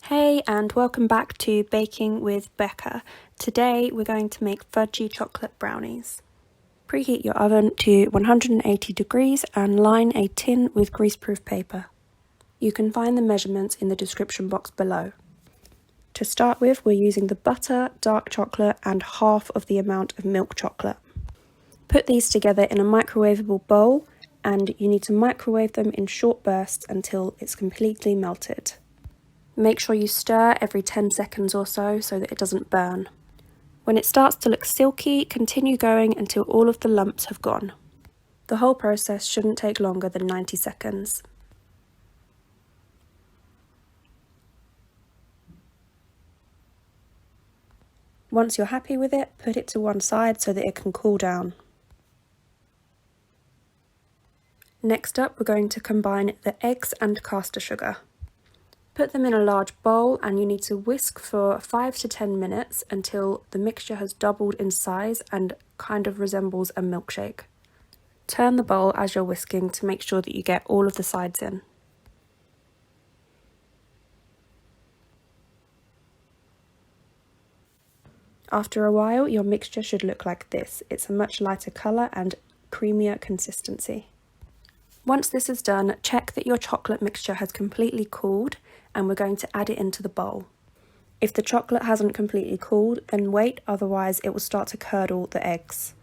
Hey, and welcome back to Baking with Becca. Today we're going to make fudgy chocolate brownies. Preheat your oven to 180 degrees and line a tin with greaseproof paper. You can find the measurements in the description box below. To start with, we're using the butter, dark chocolate, and half of the amount of milk chocolate. Put these together in a microwavable bowl, and you need to microwave them in short bursts until it's completely melted. Make sure you stir every 10 seconds or so that it doesn't burn. When it starts to look silky, continue going until all of the lumps have gone. The whole process shouldn't take longer than 90 seconds. Once you're happy with it, put it to one side so that it can cool down. Next up, we're going to combine the eggs and caster sugar. Put them in a large bowl and you need to whisk for 5 to 10 minutes until the mixture has doubled in size and kind of resembles a milkshake. Turn the bowl as you're whisking to make sure that you get all of the sides in. After a while, your mixture should look like this. It's a much lighter colour and creamier consistency. Once this is done, check that your chocolate mixture has completely cooled and we're going to add it into the bowl. If the chocolate hasn't completely cooled, then wait, otherwise it will start to curdle the eggs.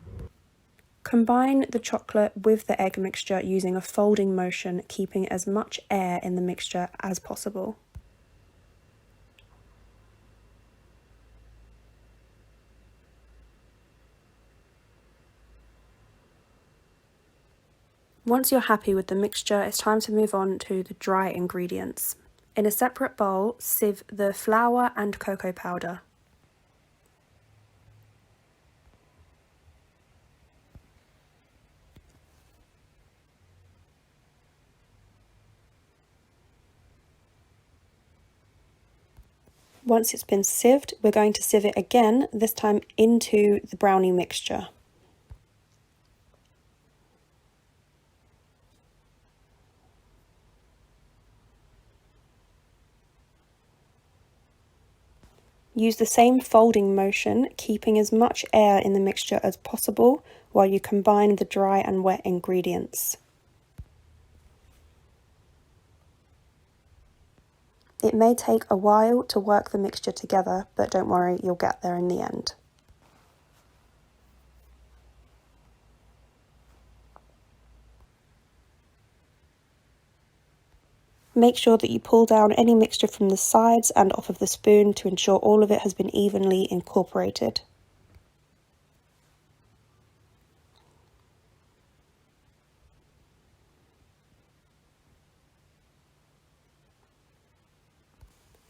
Combine the chocolate with the egg mixture using a folding motion, keeping as much air in the mixture as possible. Once you're happy with the mixture, it's time to move on to the dry ingredients. In a separate bowl, sieve the flour and cocoa powder. Once it's been sieved, we're going to sieve it again, this time into the brownie mixture. Use the same folding motion, keeping as much air in the mixture as possible while you combine the dry and wet ingredients. It may take a while to work the mixture together, but don't worry, you'll get there in the end. Make sure that you pull down any mixture from the sides and off of the spoon to ensure all of it has been evenly incorporated.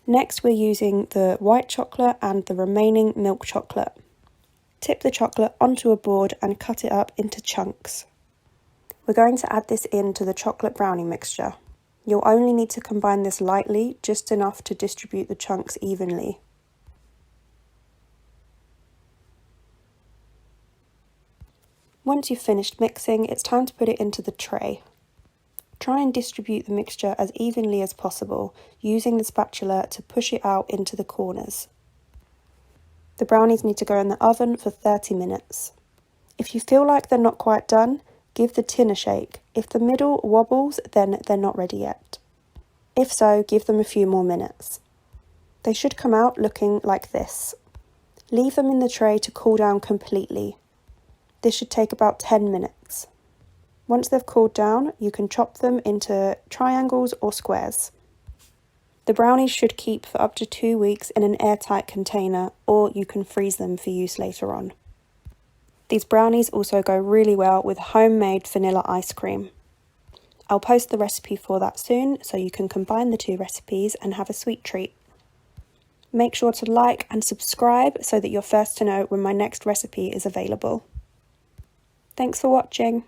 Next, we're using the white chocolate and the remaining milk chocolate. Tip the chocolate onto a board and cut it up into chunks. We're going to add this into the chocolate brownie mixture. You'll only need to combine this lightly, just enough to distribute the chunks evenly. Once you've finished mixing, it's time to put it into the tray. Try and distribute the mixture as evenly as possible, using the spatula to push it out into the corners. The brownies need to go in the oven for 30 minutes. If you feel like they're not quite done, give the tin a shake. If the middle wobbles, then they're not ready yet. If so, give them a few more minutes. They should come out looking like this. Leave them in the tray to cool down completely. This should take about 10 minutes. Once they've cooled down, you can chop them into triangles or squares. The brownies should keep for up to 2 weeks in an airtight container, or you can freeze them for use later on. These brownies also go really well with homemade vanilla ice cream. I'll post the recipe for that soon, so you can combine the two recipes and have a sweet treat. Make sure to like and subscribe so that you're first to know when my next recipe is available. Thanks for watching.